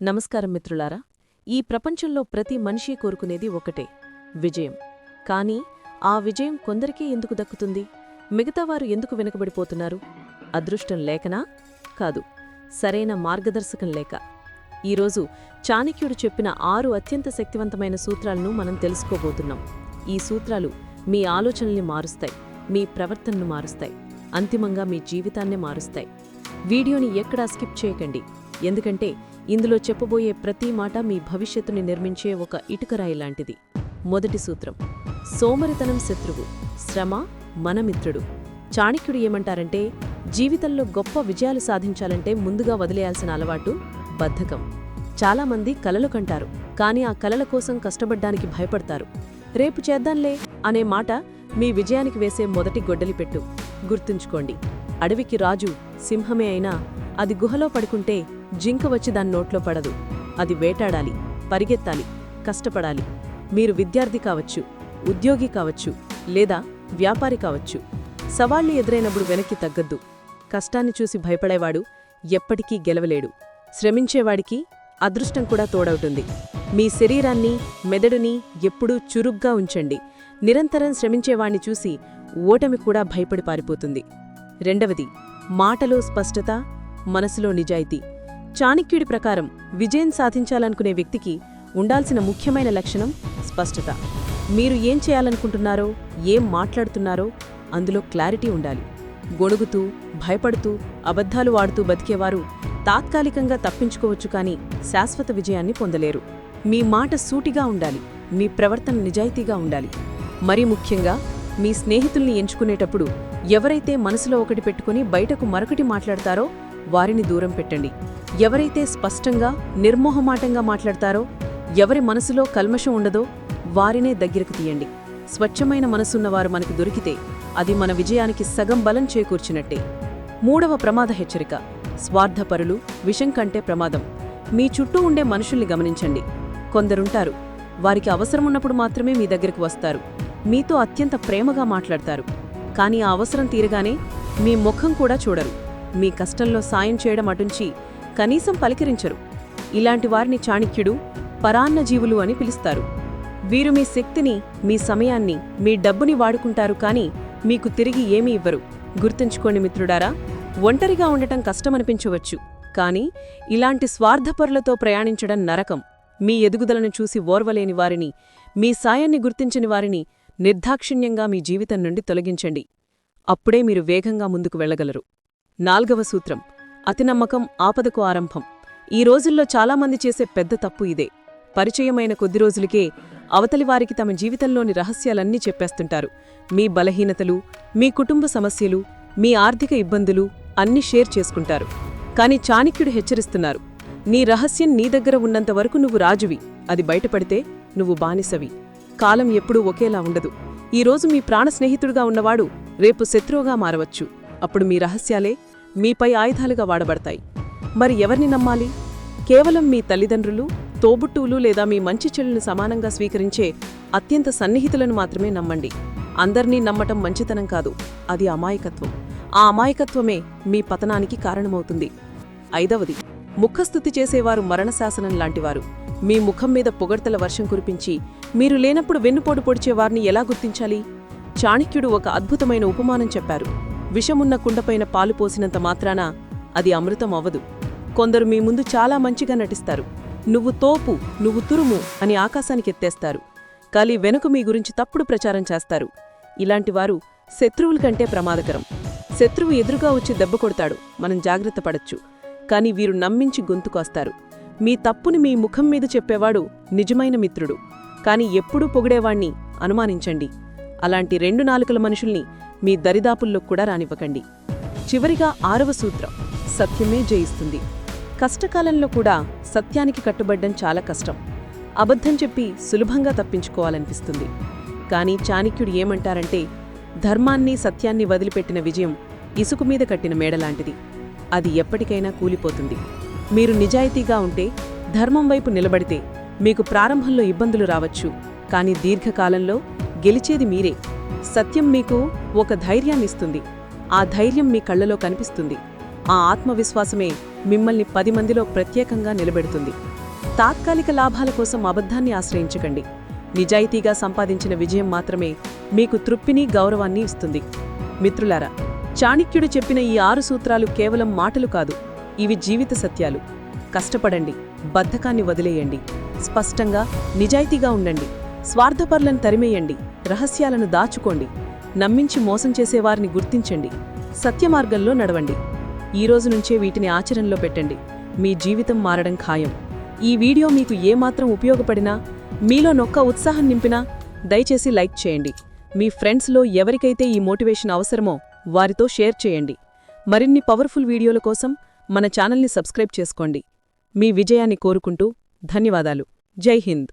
నమస్కారం మిత్రులారా. ఈ ప్రపంచంలో ప్రతి మనిషి కోరుకునేది ఒకటే, విజయం. కానీ ఆ విజయం కొందరికే ఎందుకు దక్కుతుంది? మిగతావారు ఎందుకు వెనుకబడిపోతున్నారు? అదృష్టం లేకనా? కాదు, సరైన మార్గదర్శకం లేక. ఈరోజు చాణక్యుడు చెప్పిన 6 అత్యంత శక్తివంతమైన సూత్రాలను మనం తెలుసుకోబోతున్నాం. ఈ సూత్రాలు మీ ఆలోచనల్ని మారుస్తాయి, మీ ప్రవర్తనను మారుస్తాయి, అంతిమంగా మీ జీవితాన్నే మారుస్తాయి. వీడియోని ఎక్కడా స్కిప్ చేయకండి, ఎందుకంటే ఇందులో చెప్పబోయే ప్రతి మాట మీ భవిష్యత్తుని నిర్మించే ఒక ఇటుకరాయి లాంటిది. మొదటి సూత్రం: సోమరితనం శత్రువు, శ్రమ మన మిత్రుడు. చాణక్యుడు ఏమంటారంటే, జీవితంలో గొప్ప విజయాలు సాధించాలంటే ముందుగా వదిలేయాల్సిన అలవాటు బద్ధకం. చాలామంది కలలు కంటారు, కానీ ఆ కలల కోసం కష్టపడ్డానికి భయపడతారు. రేపు చేద్దాంలే అనే మాట మీ విజయానికి వేసే మొదటి గొడ్డలిపెట్టు. గుర్తుంచుకోండి, అడవికి రాజు సింహమే అయినా అది గుహలో పడుకుంటే జింక వచ్చి దాని నోట్లో పడదు. అది వేటాడాలి, పరిగెత్తాలి, కష్టపడాలి. మీరు విద్యార్థి కావచ్చు, ఉద్యోగి కావచ్చు, లేదా వ్యాపారి కావచ్చు. సవాళ్లు ఎదురైనప్పుడు వెనక్కి తగ్గద్దు. కష్టాన్ని చూసి భయపడేవాడు ఎప్పటికీ గెలవలేడు. శ్రమించేవాడికి అదృష్టం కూడా తోడవుతుంది. మీ శరీరాన్ని, మెదడుని ఎప్పుడూ చురుగ్గా ఉంచండి. నిరంతరం శ్రమించేవాణ్ణి చూసి ఓటమి కూడా భయపడి పారిపోతుంది. రెండవది, మాటలో స్పష్టత, మనసులో నిజాయితీ. చాణక్యుడి ప్రకారం విజయం సాధించాలనుకునే వ్యక్తికి ఉండాల్సిన ముఖ్యమైన లక్షణం స్పష్టత. మీరు ఏం చేయాలనుకుంటున్నారో, ఏం మాట్లాడుతున్నారో అందులో క్లారిటీ ఉండాలి. గొణుగుతూ, భయపడుతూ, అబద్ధాలు వాడుతూ బతికేవారు తాత్కాలికంగా తప్పించుకోవచ్చు, కానీ శాశ్వత విజయాన్ని పొందలేరు. మీ మాట సూటిగా ఉండాలి, మీ ప్రవర్తన నిజాయితీగా ఉండాలి. మరీ ముఖ్యంగా మీ స్నేహితుల్ని ఎంచుకునేటప్పుడు ఎవరైతే మనసులో ఒకటి పెట్టుకుని బయటకు మరొకటి మాట్లాడతారో వారిని దూరం పెట్టండి. ఎవరైతే స్పష్టంగా, నిర్మోహమాటంగా మాట్లాడతారో, ఎవరి మనసులో కల్మషం ఉండదో వారినే దగ్గరకు తీయండి. స్వచ్ఛమైన మనసున్నవారు మనకు దొరికితే అది మన విజయానికి సగం బలం చేకూర్చినట్టే. మూడవ ప్రమాద హెచ్చరిక: స్వార్థపరులు విషం కంటే ప్రమాదం. మీ చుట్టూ ఉండే మనుషుల్ని గమనించండి. కొందరుంటారు, వారికి అవసరమున్నప్పుడు మాత్రమే మీ దగ్గరకు వస్తారు, మీతో అత్యంత ప్రేమగా మాట్లాడతారు. కానీ ఆ అవసరం తీరగానే మీ ముఖం కూడా చూడరు. మీ కష్టంలో సాయం చేయడం అటుంచి కనీసం పలికిరించరు. ఇలాంటి వారిని చాణక్యుడు పరాన్నజీవులు అని పిలుస్తారు. వీరు మీ శక్తిని, మీ సమయాన్ని, మీ డబ్బుని వాడుకుంటారు, కానీ మీకు తిరిగి ఏమీ ఇవ్వరు. గుర్తుంచుకోండి మిత్రుడారా, ఒంటరిగా ఉండటం కష్టమనిపించవచ్చు, కానీ ఇలాంటి స్వార్థపరులతో ప్రయాణించడం నరకం. మీ ఎదుగుదలను చూసి ఓర్వలేని వారిని, మీ సాయాన్ని గుర్తించని వారిని నిర్దాక్షిణ్యంగా మీ జీవితం నుండి తొలగించండి. అప్పుడే మీరు వేగంగా ముందుకు వెళ్లగలరు. నాల్గవ సూత్రం: అతినమ్మకం ఆపదకు ఆరంభం. ఈ రోజుల్లో చాలామంది చేసే పెద్ద తప్పు ఇదే. పరిచయమైన కొద్ది రోజులకే అవతలివారికి తమ జీవితంలోని రహస్యాలన్నీ చెప్పేస్తుంటారు. మీ బలహీనతలు, మీ కుటుంబ సమస్యలు, మీ ఆర్థిక ఇబ్బందులు అన్నీ షేర్ చేసుకుంటారు. కాని చాణక్యుడు హెచ్చరిస్తున్నారు, నీ రహస్యం నీ దగ్గర ఉన్నంతవరకు నువ్వు రాజువి, అది బయటపడితే నువ్వు బానిసవి. కాలం ఎప్పుడూ ఒకేలా ఉండదు. ఈరోజు మీ ప్రాణ స్నేహితుడుగా ఉన్నవాడు రేపు శత్రువుగా మారవచ్చు. అప్పుడు మీ రహస్యాలే మీపై ఆయుధాలుగా వాడబడతాయి. మరి ఎవరిని నమ్మాలి? కేవలం మీ తల్లిదండ్రులు, తోబుట్టువులు లేదా మీ మంచి చెడులను సమానంగా స్వీకరించే అత్యంత సన్నిహితులను మాత్రమే నమ్మండి. అందర్నీ నమ్మటం మంచితనం కాదు, అది అమాయకత్వం. ఆ అమాయకత్వమే మీ పతనానికి కారణమవుతుంది. ఐదవది, ముఖస్తుతి చేసేవారు మరణశాసనం లాంటివారు. మీ ముఖం మీద పొగడ్తల వర్షం కురిపించి మీరు లేనప్పుడు వెన్నుపోటు పొడిచేవారిని ఎలా గుర్తించాలి? చాణక్యుడు ఒక అద్భుతమైన ఉపమానం చెప్పారు. విషమున్న కుండపైన పాలు పోసినంత మాత్రాన అది అమృతం అవ్వదు. కొందరు మీ ముందు చాలా మంచిగా నటిస్తారు, నువ్వు తోపు, నువ్వు తురుము అని ఆకాశానికెత్తేస్తారు, కానీ వెనుక మీ గురించి తప్పుడు ప్రచారం చేస్తారు. ఇలాంటివారు శత్రువుల కంటే ప్రమాదకరం. శత్రువు ఎదురుగా వచ్చి దెబ్బ కొడతాడు, మనం జాగ్రత్త పడచ్చు, కాని వీరు నమ్మించి గొంతుకొస్తారు. మీ తప్పుని మీ ముఖం మీద చెప్పేవాడు నిజమైన మిత్రుడు, కాని ఎప్పుడూ పొగిడేవాణ్ణి అనుమానించండి. అలాంటి 2 నాలుకల మనుషుల్ని మీ దరిదాపుల్లో కూడా రానివ్వకండి. చివరిగా 6వ సూత్రం: సత్యమే జయిస్తుంది. కష్టకాలంలో కూడా సత్యానికి కట్టుబడ్డం చాలా కష్టం. అబద్ధం చెప్పి సులభంగా తప్పించుకోవాలనిపిస్తుంది. కానీ చాణక్యుడు ఏమంటారంటే, ధర్మాన్ని, సత్యాన్ని వదిలిపెట్టిన విజయం ఇసుక మీద కట్టిన మేడలాంటిది. అది ఎప్పటికైనా కూలిపోతుంది. మీరు నిజాయితీగా ఉంటే, ధర్మం వైపు నిలబడితే మీకు ప్రారంభంలో ఇబ్బందులు రావచ్చు, కానీ దీర్ఘకాలంలో గెలిచేది మీరే. సత్యం మీకు ఒక ధైర్యాన్నిస్తుంది. ఆ ధైర్యం మీ కళ్లలో కనిపిస్తుంది. ఆ ఆత్మవిశ్వాసమే మిమ్మల్ని 10 మందిలో ప్రత్యేకంగా నిలబెడుతుంది. తాత్కాలిక లాభాల కోసం అబద్ధాన్ని ఆశ్రయించకండి. నిజాయితీగా సంపాదించిన విజయం మాత్రమే మీకు తృప్తిని, గౌరవాన్ని ఇస్తుంది. మిత్రులారా, చాణక్యుడు చెప్పిన ఈ 6 సూత్రాలు కేవలం మాటలు కాదు, ఇవి జీవిత సత్యాలు. కష్టపడండి, బద్ధకాన్ని వదిలేయండి, స్పష్టంగా, నిజాయితీగా ఉండండి, స్వార్థపరులను తరిమేయండి, రహస్యాలను దాచుకోండి, నమ్మించి మోసం చేసేవారిని గుర్తించండి, సత్యమార్గంలో నడవండి. ఈ రోజు నుంచే వీటిని ఆచరణలో పెట్టండి. మీ జీవితం మారడం ఖాయం. ఈ వీడియో మీకు ఏమాత్రం ఉపయోగపడినా, మీలో నొక్క ఉత్సాహం నింపినా దయచేసి లైక్ చేయండి. మీ ఫ్రెండ్స్లో ఎవరికైతే ఈ మోటివేషన్ అవసరమో వారితో షేర్ చేయండి. మరిన్ని పవర్ఫుల్ వీడియోల కోసం మన ఛానల్ని సబ్స్క్రైబ్ చేసుకోండి. మీ విజయాన్ని కోరుకుంటూ ధన్యవాదాలు. జై హింద్.